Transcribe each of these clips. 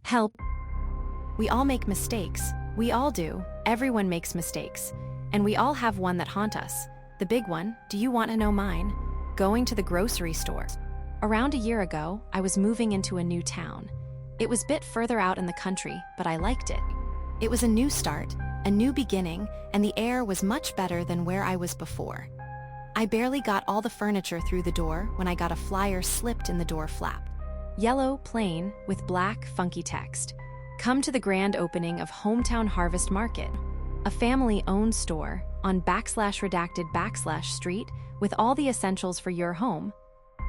Help. We all make mistakes. We all do. Everyone makes mistakes. And we all have one that haunt us. The big one, do you want to know mine? Going to the grocery store. Around a year ago, I was moving into a new town. It was a bit further out in the country, but I liked it. It was a new start, a new beginning, and the air was much better than where I was before. I barely got all the furniture through the door when I got a flyer slipped in the door flap. Yellow, plain, with black, funky text. Come to the grand opening of Hometown Harvest Market, a family-owned store on /redacted/ street with all the essentials for your home.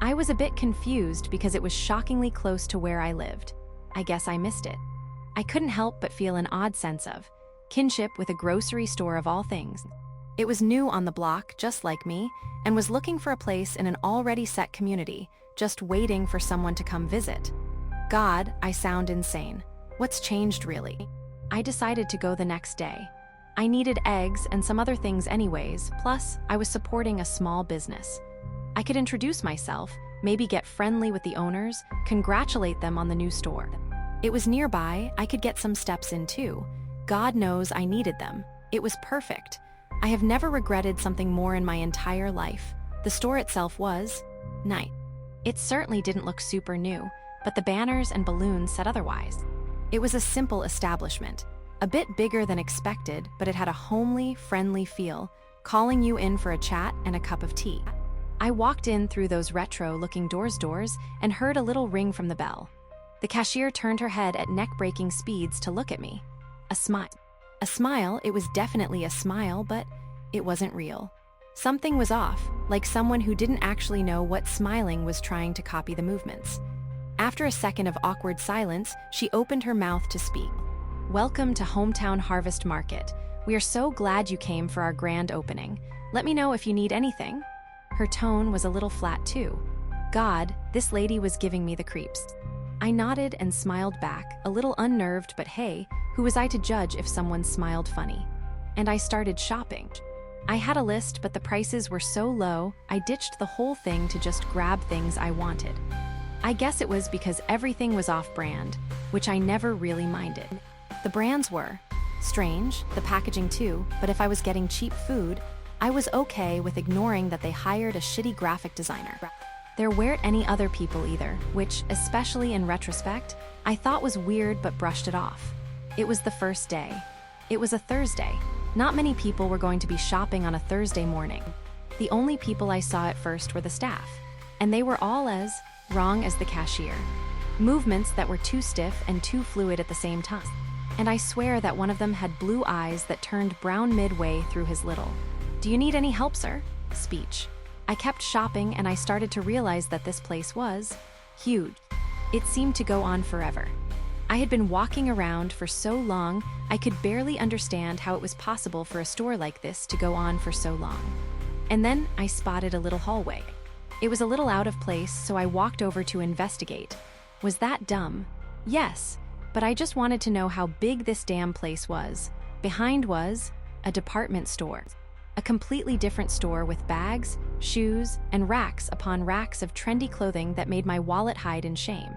I was a bit confused because it was shockingly close to where I lived. I guess I missed it. I couldn't help but feel an odd sense of kinship with a grocery store of all things. It was new on the block, just like me, and was looking for a place in an already set community, just waiting for someone to come visit. God, I sound insane. What's changed, really? I decided to go the next day. I needed eggs and some other things anyways, plus I was supporting a small business. I could introduce myself, maybe get friendly with the owners, congratulate them on the new store. It was nearby, I could get some steps in too. God knows I needed them. It was perfect. I have never regretted something more in my entire life. The store itself was nice. It certainly didn't look super new, but the banners and balloons said otherwise. It was a simple establishment, a bit bigger than expected, but it had a homely, friendly feel, calling you in for a chat and a cup of tea. I walked in through those retro-looking doors and heard a little ring from the bell. The cashier turned her head at neck-breaking speeds to look at me. A smile. A smile, it was definitely a smile, but it wasn't real. Something was off, like someone who didn't actually know what smiling was trying to copy the movements. After a second of awkward silence, she opened her mouth to speak. Welcome to Hometown Harvest Market. We are so glad you came for our grand opening. Let me know if you need anything. Her tone was a little flat too. God, this lady was giving me the creeps. I nodded and smiled back, a little unnerved, but hey, who was I to judge if someone smiled funny? And I started shopping. I had a list, but the prices were so low, I ditched the whole thing to just grab things I wanted. I guess it was because everything was off-brand, which I never really minded. The brands were strange, the packaging too, but if I was getting cheap food, I was okay with ignoring that they hired a shitty graphic designer. There weren't any other people either, which, especially in retrospect, I thought was weird but brushed it off. It was the first day. It was a Thursday. Not many people were going to be shopping on a Thursday morning. The only people I saw at first were the staff, and they were all as wrong as the cashier. Movements that were too stiff and too fluid at the same time. And I swear that one of them had blue eyes that turned brown midway through his little, "Do you need any help, sir?" speech. I kept shopping and I started to realize that this place was huge. It seemed to go on forever. I had been walking around for so long, I could barely understand how it was possible for a store like this to go on for so long. And then I spotted a little hallway. It was a little out of place, so I walked over to investigate. Was that dumb? Yes, but I just wanted to know how big this damn place was. Behind was a department store. A completely different store with bags, shoes, and racks upon racks of trendy clothing that made my wallet hide in shame.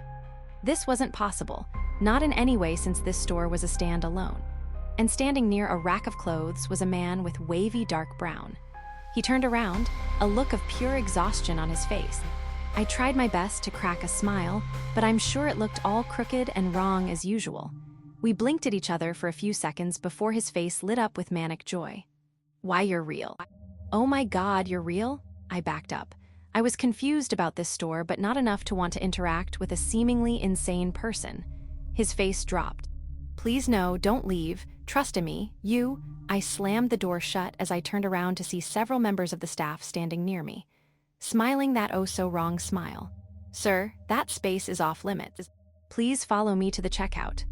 This wasn't possible, not in any way, since this store was a stand-alone. And standing near a rack of clothes was a man with wavy dark brown. He turned around, a look of pure exhaustion on his face. I tried my best to crack a smile, but I'm sure it looked all crooked and wrong as usual. We blinked at each other for a few seconds before his face lit up with manic joy. "Why, you're real." "Oh my God, you're real?" I backed up. I was confused about this store, but not enough to want to interact with a seemingly insane person. His face dropped. "Please no, don't leave. Trust in me. You..." I slammed the door shut as I turned around to see several members of the staff standing near me, smiling that oh-so-wrong smile. "Sir, that space is off limits. Please follow me to the checkout."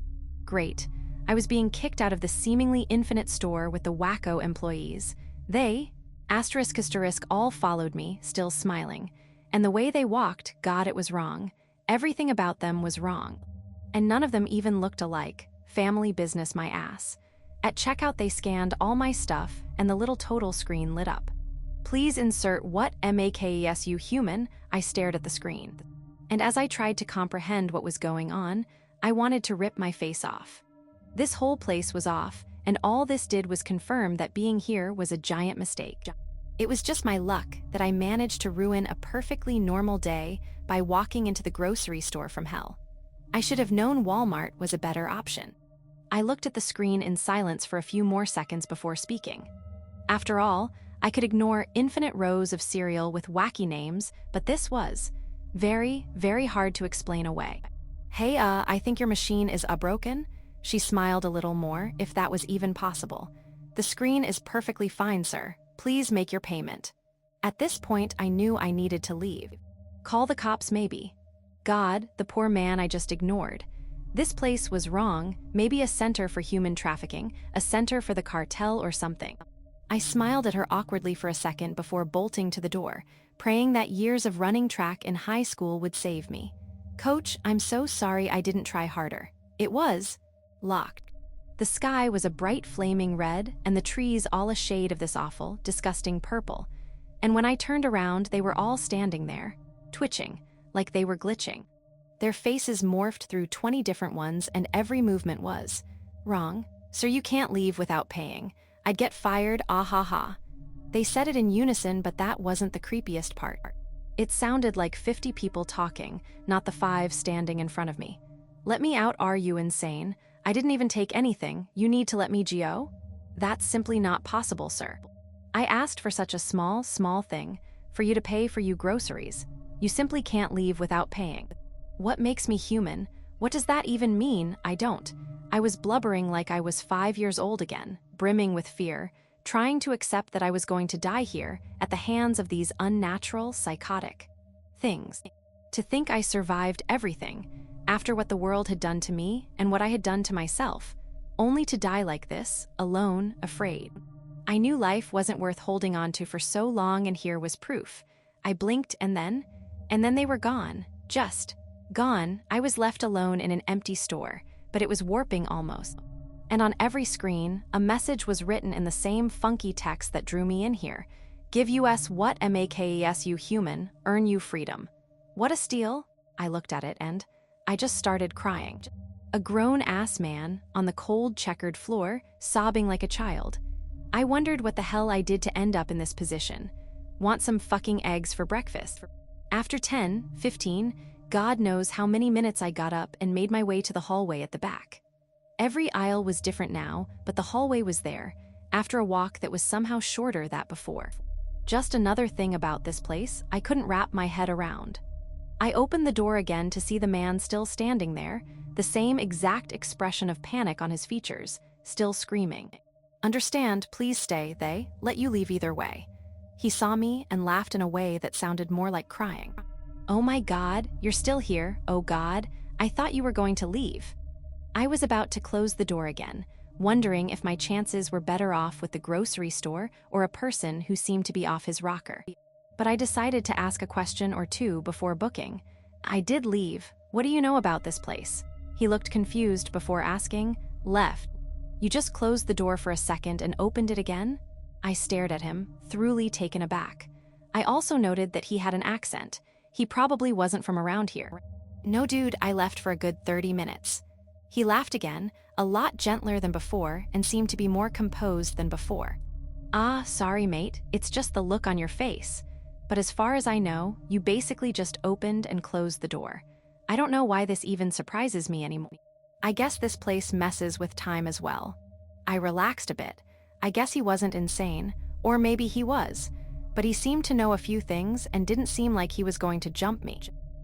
Great. I was being kicked out of the seemingly infinite store with the wacko employees. They, ***, all followed me, still smiling. And the way they walked, God, it was wrong. Everything about them was wrong. And none of them even looked alike. Family business, my ass. At checkout, they scanned all my stuff, and the little total screen lit up. "Please insert what MAKESU human," I stared at the screen. And as I tried to comprehend what was going on, I wanted to rip my face off. This whole place was off, and all this did was confirm that being here was a giant mistake. It was just my luck that I managed to ruin a perfectly normal day by walking into the grocery store from hell. I should have known Walmart was a better option. I looked at the screen in silence for a few more seconds before speaking. After all, I could ignore infinite rows of cereal with wacky names, but this was very, very hard to explain away. Hey, I think your machine is broken? She smiled a little more, if that was even possible. The screen is perfectly fine, sir. Please make your payment. At this point, I knew I needed to leave. Call the cops, maybe. God, the poor man I just ignored. This place was wrong, maybe a center for human trafficking, a center for the cartel or something. I smiled at her awkwardly for a second before bolting to the door, praying that years of running track in high school would save me. Coach, I'm so sorry I didn't try harder. It was locked. The sky was a bright flaming red, and the trees all a shade of this awful, disgusting purple. And when I turned around, they were all standing there, twitching, like they were glitching. Their faces morphed through 20 different ones, and every movement was wrong. Sir, you can't leave without paying. I'd get fired, ah ha ha. They said it in unison, but that wasn't the creepiest part. It sounded like 50 people talking, not the 5 standing in front of me. Let me out, are you insane? I didn't even take anything, you need to let me go? That's simply not possible, sir. I asked for such a small thing, for you to pay for you groceries. You simply can't leave without paying. What makes me human? What does that even mean? I don't. I was blubbering like I was 5 years old again, brimming with fear, trying to accept that I was going to die here at the hands of these unnatural, psychotic things. To think I survived everything, after what the world had done to me and what I had done to myself, only to die like this, alone, afraid. I knew life wasn't worth holding on to for so long, and here was proof. I blinked and then they were gone. Just gone. I was left alone in an empty store, but it was warping almost. And on every screen, a message was written in the same funky text that drew me in here. Give us what makes you human, earn you freedom. What a steal. I looked at it and I just started crying. A grown-ass man on the cold checkered floor, sobbing like a child. I wondered what the hell I did to end up in this position. Want some fucking eggs for breakfast? After 10, 15, God knows how many minutes I got up and made my way to the hallway at the back. Every aisle was different now, but the hallway was there, after a walk that was somehow shorter than before. Just another thing about this place I couldn't wrap my head around. I opened the door again to see the man still standing there, the same exact expression of panic on his features, still screaming. Understand, please stay, they let you leave either way. He saw me and laughed in a way that sounded more like crying. Oh my God, you're still here, oh God, I thought you were going to leave. I was about to close the door again, wondering if my chances were better off with the grocery store or a person who seemed to be off his rocker. But I decided to ask a question or two before booking. I did leave. What do you know about this place? He looked confused before asking. Left. You just closed the door for a second and opened it again? I stared at him, thoroughly taken aback. I also noted that he had an accent. He probably wasn't from around here. No, dude, I left for a good 30 minutes. He laughed again, a lot gentler than before, and seemed to be more composed than before. Ah, sorry, mate, it's just the look on your face. But as far as I know, you basically just opened and closed the door. I don't know why this even surprises me anymore. I guess this place messes with time as well. I relaxed a bit. I guess he wasn't insane, or maybe he was, but he seemed to know a few things and didn't seem like he was going to jump me.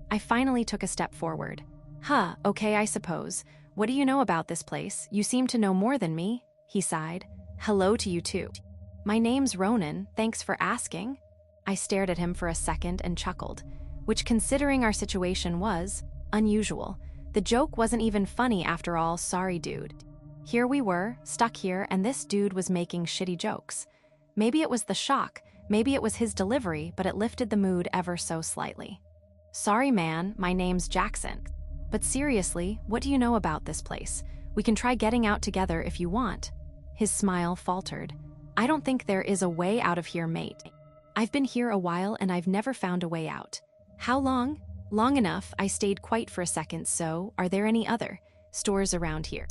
I finally took a step forward. Huh, okay, I suppose. What do you know about this place? You seem to know more than me, he sighed. Hello to you too. My name's Ronan, thanks for asking. I stared at him for a second and chuckled, which considering our situation was unusual. The joke wasn't even funny after all, sorry dude. Here we were, stuck here, and this dude was making shitty jokes. Maybe it was the shock, maybe it was his delivery, but it lifted the mood ever so slightly. Sorry man, my name's Jackson. But seriously, what do you know about this place? We can try getting out together if you want. His smile faltered. I don't think there is a way out of here, mate. I've been here a while and I've never found a way out. How long? Long enough, I stayed quiet for a second, so are there any other? stores around here.